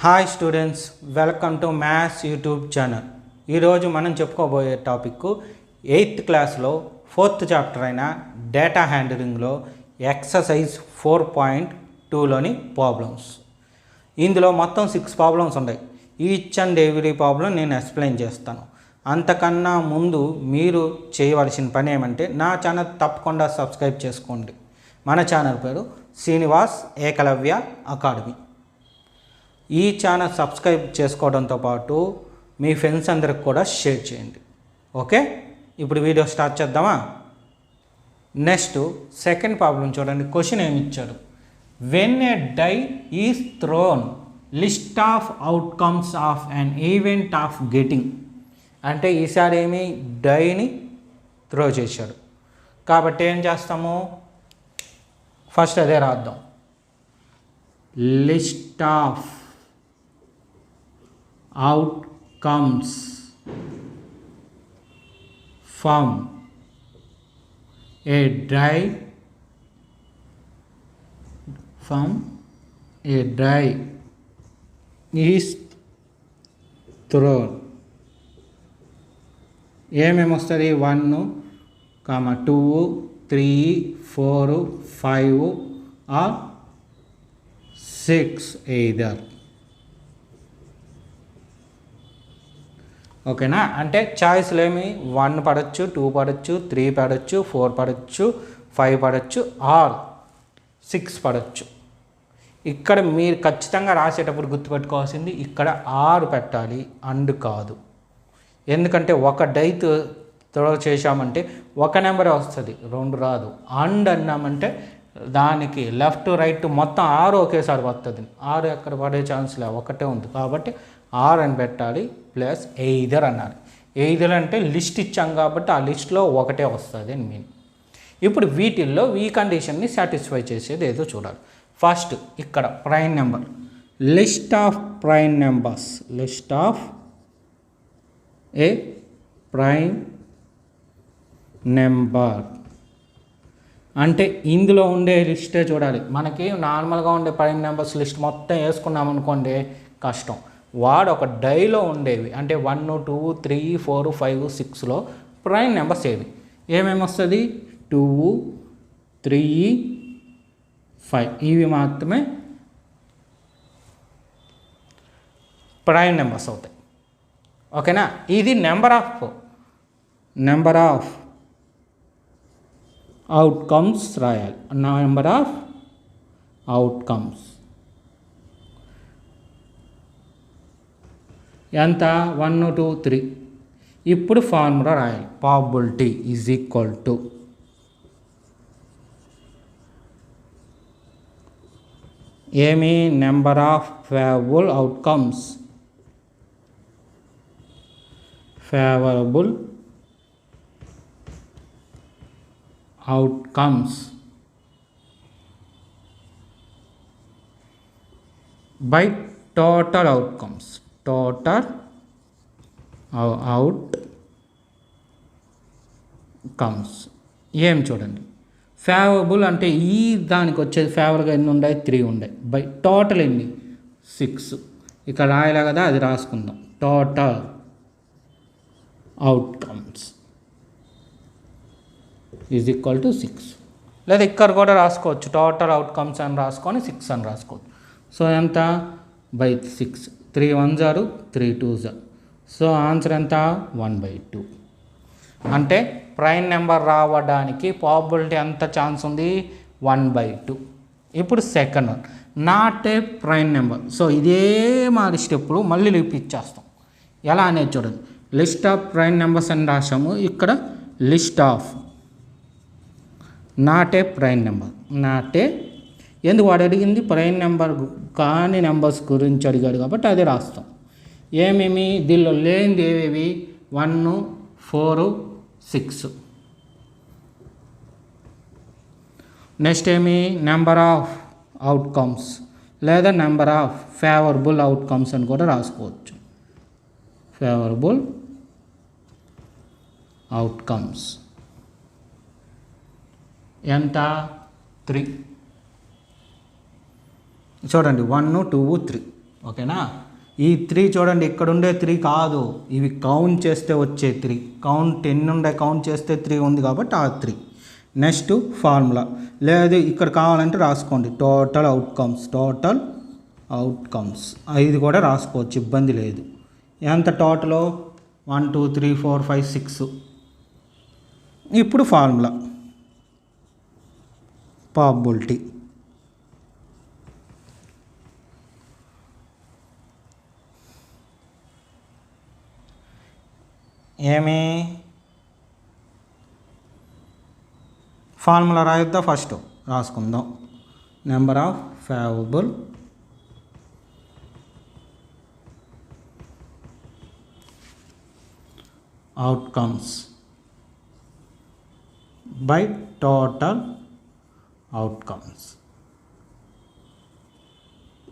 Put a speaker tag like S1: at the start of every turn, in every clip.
S1: Hi students, welcome to maths YouTube channel. ఈరోజు మనం చెప్పుకోబోయే టాపిక్ 8th క్లాస్లో 4th చాప్టర్ అయిన డేటా హ్యాండ్లింగ్లో ఎక్సర్సైజ్ 4.2లోని ప్రాబ్లమ్స్. ఇందులో మొత్తం 6 ప్రాబ్లమ్స్ ఉన్నాయి. ఈచ్ అండ్ ఎవ్రీ ప్రాబ్లం నేను ఎక్స్ప్లెయిన్ చేస్తాను. అంతకన్నా ముందు మీరు చేయవలసిన పని ఏమంటే నా ఛానల్ తప్పకుండా సబ్స్క్రైబ్ చేసుకోండి. మన ఛానల్ పేరు శ్రీనివాస్ ఏకలవ్య అకాడమీ. ఈ ఛానల్ సబ్స్క్రైబ్ చేసుకోవడంతో పాటు మీ ఫ్రెండ్స్ అందరికి కూడా షేర్ చేయండి. ఓకే, ఇప్పుడు వీడియో స్టార్ట్ చేద్దామా? నెక్స్ట్ సెకండ్ ప్రాబ్లం చూడండి. క్వశ్చన్ ఏమి ఇచ్చాడు? When a die is thrown list of outcomes of an event of getting. అంటే ఈసారి ఏమి డైని త్రో చేశాడు కాబట్టి ఏం చేస్తాము, ఫస్ట్ అదే రాద్దాం. List of outcomes from a die is thrown. ఏమేమి వస్తుంది? 1, 2, 3, 4, 5 or 6 either. ఓకేనా? అంటే చాయిస్లు ఏమి 1 పడవచ్చు, 2 పడవచ్చు, 3 పడవచ్చు, 4 పడవచ్చు, 5 పడవచ్చు ఆర్ 6 పడవచ్చు. ఇక్కడ మీరు ఖచ్చితంగా రాసేటప్పుడు గుర్తుపెట్టుకోవాల్సింది ఇక్కడ ఆర్ పెట్టాలి, అండ్ కాదు. ఎందుకంటే ఒక డైత్ త్రో చేశామంటే ఒక నెంబరే వస్తుంది, 2 రాదు. అండ్ అన్నామంటే దానికి లెఫ్ట్ రైట్ మొత్తం 6 ఒకేసారి వస్తుంది. 6 ఎక్కడ పడే ఛాన్స్ లే, ఒకటే ఉంది కాబట్టి ఆర్ అని పెట్టాలి. ప్లస్ ఎయిదర్ అన్నారు. ఎయిదర్ అంటే లిస్ట్ ఇచ్చాం కాబట్టి ఆ లిస్ట్లో ఒకటే వస్తుంది అని మీన్. ఇప్పుడు వీటిల్లో ఈ కండిషన్ని సాటిస్ఫై చేసేది ఏదో చూడాలి. ఫస్ట్ ఇక్కడ prime number, list of prime numbers, list of A prime number అంటే ఇందులో ఉండే లిస్టే చూడాలి. మనకి నార్మల్గా ఉండే ప్రైమ్ నెంబర్స్ లిస్ట్ మొత్తం వేసుకున్నాం అనుకోండి కష్టం. వాడు ఒక డైలో ఉండేవి అంటే 1, 2, 3, 4, 5, 6లో ప్రైమ్ నెంబర్స్ ఏమేమి వస్తుంది? 2, 3, 5 ఇవి మాత్రమే ప్రైమ్ నెంబర్స్ అవుతాయి. ఓకేనా? ఇది నెంబర్ ఆఫ్ అవుట్కమ్స్ రాయాలి. నెంబర్ ఆఫ్ అవుట్కమ్స్ ఎంత? 1, 2, 3. ఇప్పుడు ఫార్ములా రాయాలి. ప్రాబబిలిటీ ఈజ్ ఈక్వల్ టు ఏమి? Number of favourable outcomes, by total outcomes, ఏం చూడండి. ఫేవరబుల్ అంటే ఈ దానికి వచ్చేది ఫేవర్గా ఎన్ని ఉన్నాయి? 3 ఉన్నాయి. బై టోటల్ ఎన్ని? 6. ఇక్కడ రాయలే కదా, అది రాసుకుందాం. Total outcomes is equal to 6. లేదా ఇక్కడ కూడా రాసుకోవచ్చు, టోటల్ అవుట్కమ్స్ అని రాసుకొని 6 అని రాసుకోవచ్చు. సో ఎంత? By 6. 3 1s are 3 2s are. So answer ఎంత? 1/2. అంటే ప్రైమ్ నెంబర్ రావడానికి ప్రాబబిలిటీ ఎంత ఛాన్స్ ఉంది? 1/2. ఇప్పుడు second one, not a prime number. So ఇదే మాది స్టెప్పుడు మళ్ళీ రిపీట్ చేస్తాం. ఎలా అనేది చూడండి. లిస్ట్ ఆఫ్ ప్రైమ్ నెంబర్స్ అని రాసాము. ఇక్కడ list of not a prime number. ఎందుకు వాడు అడిగింది ప్రైమ్ నెంబర్ కాని నెంబర్స్ గురించి అడిగాడు కాబట్టి అదే రాస్తాం. ఏమేమి దీనిలో లేనిది ఏవేవి? 1, 4, 6. నెక్స్ట్ ఏమి? నెంబర్ ఆఫ్ అవుట్కమ్స్ లేదా నెంబర్ ఆఫ్ ఫేవరబుల్ అవుట్కమ్స్ అని కూడా రాసుకోవచ్చు. ఫేవరబుల్ అవుట్కమ్స్ ఎంత? 3. చూడండి 1, 2, 3. ఓకేనా. ఈ 3 చూడండి, ఇక్కడ ఉండే 3 కాదు, ఇవి కౌంట్ చేస్తే వచ్చే 3. కౌంట్ ఎన్ని ఉండే కౌంట్ చేస్తే 3 ఉంది కాబట్టి ఆ 3. నెక్స్ట్ ఫార్ములా లేదు, ఇక్కడ కావాలంటే రాసుకోండి, టోటల్ అవుట్కమ్స్ 5 కూడా రాసుకోవచ్చు, ఇబ్బంది లేదు. ఎంత టోటల్? 1 2 3 4 5 6. ఇప్పుడు ఫార్ములా ప్రాబబిలిటీ ఏమి ఫార్ములా రాయొద్దా? ఫస్ట్ రాసుకుందాం. Number of favourable outcomes by total outcomes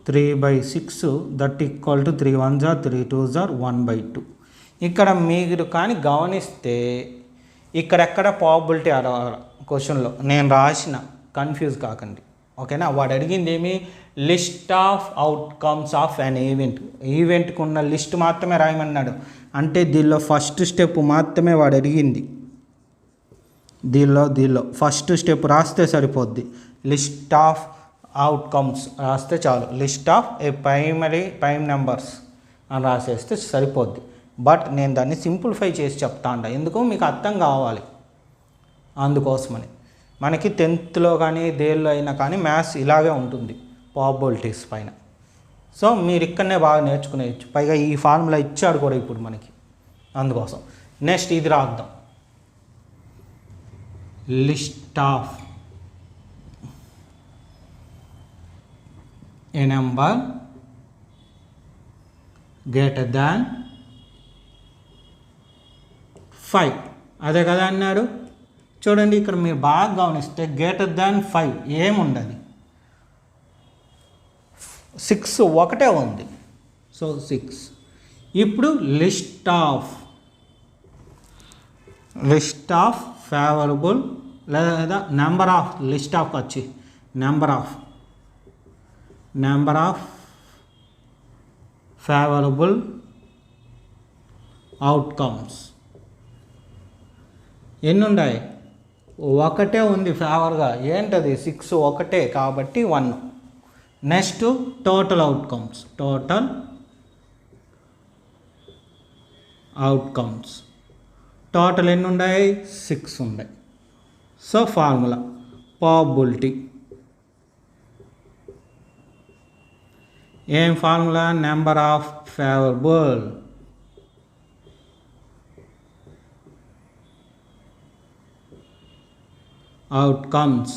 S1: 3/6 that equal to 3 1s are 3 2s are 1/2. ఇక్కడ మీరు కానీ గమనిస్తే ఇక్కడెక్కడ ప్రాబబిలిటీ క్వశ్చన్లో నేను రాసిన, కన్ఫ్యూజ్ కాకండి, ఓకేనా. వాడు అడిగింది ఏమి? లిస్ట్ ఆఫ్ అవుట్కమ్స్ ఆఫ్ అన్ ఈవెంట్కి ఉన్న లిస్ట్ మాత్రమే రాయమన్నాడు. అంటే దీనిలో ఫస్ట్ స్టెప్ మాత్రమే వాడు అడిగింది. దీనిలో ఫస్ట్ స్టెప్ రాస్తే సరిపోద్ది. లిస్ట్ ఆఫ్ అవుట్కమ్స్ రాస్తే చాలు. List of A prime numbers అని రాసేస్తే సరిపోద్ది. బట్ నేను దాన్ని సింప్లిఫై చేసి చెప్తా అంట, ఎందుకు మీకు అర్థం కావాలి, అందుకోసమని. మనకి 10th కానీ దేనిలో అయినా కానీ మ్యాథ్స్ ఇలాగే ఉంటుంది ప్రాబబిలిటీస్ పైన. సో మీరు ఇక్కడనే బాగా నేర్చుకునేయచ్చు. పైగా ఈ ఫార్ములా ఇచ్చాడు కూడా ఇప్పుడు మనకి, అందుకోసం. నెక్స్ట్ ఇది రాద్దాం. List of A number greater than 5. అదే కదా అన్నాడు. చూడండి ఇక్కడ మీరు బాగా గమనిస్తే గ్రేటర్ దాన్ 5 ఏముండదు, 6 ఒకటే ఉంది. సో 6. ఇప్పుడు లిస్ట్ ఆఫ్ ఫేవరబుల్ లేదా నెంబర్ ఆఫ్ లిస్ట్ ఆఫ్ వచ్చి నెంబర్ ఆఫ్ ఫేవరబుల్ అవుట్కమ్స్ ఎన్ని ఉన్నాయి? ఒకటే ఉంది ఫేవర్గా. ఏంటది? 6 ఒకటే కాబట్టి 1. నెక్స్ట్ టోటల్ అవుట్కమ్స్ టోటల్ ఎన్ని ఉన్నాయి? 6 ఉన్నాయి. సో ఫార్ములా ప్రాబబిలిటీ ఏం formula? Number of favourable outcomes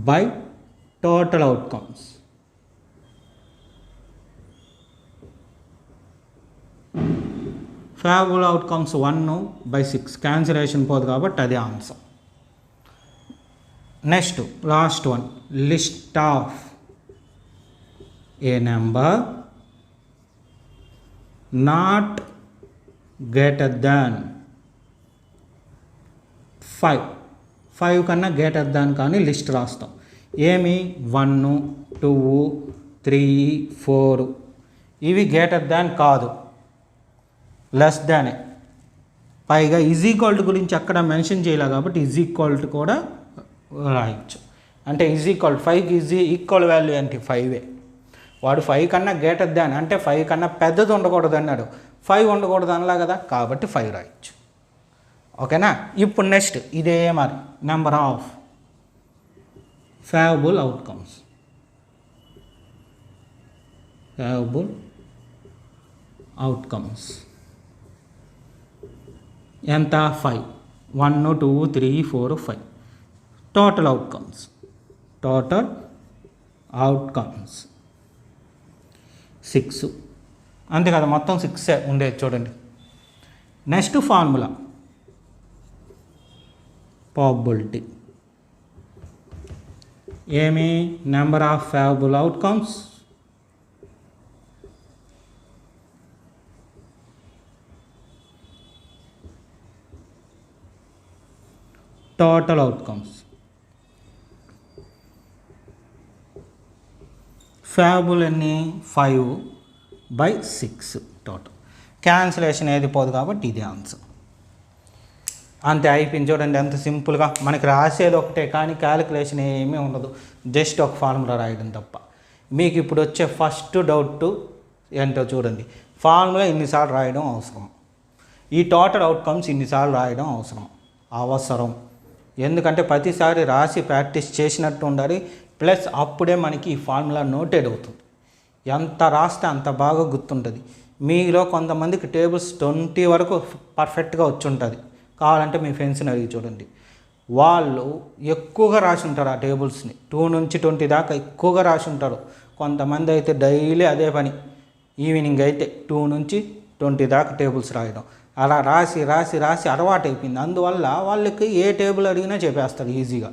S1: by total outcomes. Favorable outcomes 1/6 cancellation పోదు కాబట్టి అది answer. Next last one, list of A number not greater than 5 కన్నా గ్రేటర్ దాన్ కానీ list రాస్తాం. ఏమి? 1 2 3 4 ఇవి గ్రేటర్ దాన్ కాదు, లెస్ దానే. పైగా ఈజ్ ఈక్వల్ టు గురించి అక్కడ మెన్షన్ చేయలే కాబట్టి ఈజ్ ఈక్వల్ టు కూడా రాయొచ్చు. అంటే ఈజ్ ఈక్వల్ 5కి ఈక్వల్ వాల్యూ అంటే 5. వాడు 5 కన్నా గ్రేటర్ దాన్ అంటే 5 కన్నా పెద్దది ఉండకూడదు అన్నాడు, 5 ఉండకూడదు అనలా కదా, కాబట్టి 5 రాయొచ్చు. ఓకేనా. ఇప్పుడు నెక్స్ట్ ఇదే మరి నెంబర్ ఆఫ్ ఫేవరబుల్ అవుట్కమ్స్ ఎంత? 5. 1 2 3 4 5. Total outcomes 6. అంతే కదా, మొత్తం 6 ఉండేది చూడండి. నెక్స్ట్ ఫార్ములా ప్రాబబిలిటీ ఏమి? Number of favourable outcomes total outcomes favourable ఎన్ని 5/6 టోటల్. క్యాన్సిలేషన్ ఏది పోదు కాబట్టి ఇది ఆన్సర్. అంతే, అయిపోయింది. చూడండి ఎంత సింపుల్గా. మనకి రాసేది ఒకటే కానీ క్యాలిక్యులేషన్ ఏమీ ఉండదు, జస్ట్ ఒక ఫార్ములా రాయడం తప్ప. మీకు ఇప్పుడు వచ్చే ఫస్ట్ డౌట్ ఏంటో చూడండి. ఫార్ములా ఇన్నిసార్లు రాయడం అవసరం, ఈ టోటల్ అవుట్కమ్స్ ఇన్నిసార్లు రాయడం అవసరం. ఎందుకంటే ప్రతిసారి రాసి ప్రాక్టీస్ చేసినట్టు ఉండాలి. ప్లస్ అప్పుడే మనకి ఈ ఫార్ములా నోటెడ్ అవుతుంది. ఎంత రాస్తే అంత బాగా గుర్తుంటుంది. మీలో కొంతమందికి టేబుల్స్ 20 వరకు పర్ఫెక్ట్గా వచ్చి ఉంటుంది. కావాలంటే మీ ఫ్రెండ్స్ని అడిగి చూడండి, వాళ్ళు ఎక్కువగా రాసి ఉంటారు ఆ టేబుల్స్ని. 2 నుంచి 20 దాకా ఎక్కువగా రాసి ఉంటారు. కొంతమంది అయితే డైలీ అదే పని, ఈవినింగ్ అయితే 2 నుంచి 20 దాకా టేబుల్స్ రాయడం. అలా రాసి రాసి రాసి అలవాటు అయిపోయింది. అందువల్ల వాళ్ళకి ఏ టేబుల్ అడిగినా చెప్పేస్తారు ఈజీగా.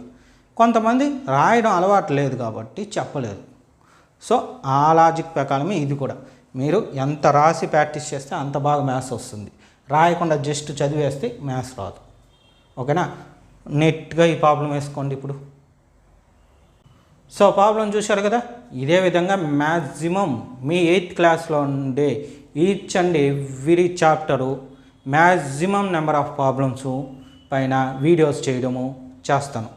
S1: కొంతమంది రాయడం అలవాటు లేదు కాబట్టి చెప్పలేదు. సో ఆ లాజిక్ ప్రకారమే ఇది కూడా. మీరు ఎంత రాసి ప్రాక్టీస్ చేస్తే అంత బాగా మ్యాథ్స్ వస్తుంది. రాయకుండా జస్ట్ చదివేస్తే మ్యాథ్స్ రాదు. ఓకేనా? నెట్గా ఈ ప్రాబ్లం వేసుకోండి ఇప్పుడు. సో ప్రాబ్లం చూశారు కదా. ఇదే విధంగా మ్యాక్సిమం మీ 8th క్లాస్లో ఉండే each and every chapter maximum number of problems పైన వీడియోస్ చేయడము చేస్తాను.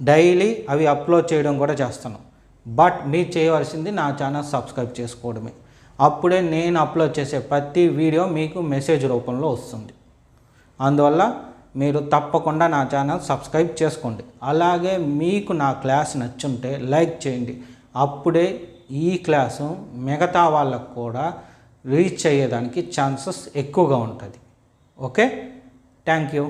S1: డైలీ అవి అప్లోడ్ చేయడం కూడా చేస్తాను. బట్ మీరు చేయవలసింది నా ఛానల్ సబ్స్క్రైబ్ చేసుకోవడమే. అప్పుడే నేను అప్లోడ్ చేసే ప్రతి వీడియో మీకు మెసేజ్ రూపంలో వస్తుంది. అందువల్ల మీరు తప్పకుండా నా ఛానల్ సబ్స్క్రైబ్ చేసుకోండి. అలాగే మీకు నా క్లాస్ నచ్చుంటే లైక్ చేయండి. అప్పుడే ఈ క్లాసు మిగతా వాళ్ళకు కూడా రీచ్ అయ్యేదానికి ఛాన్సెస్ ఎక్కువగా ఉంటుంది. Okay, thank you.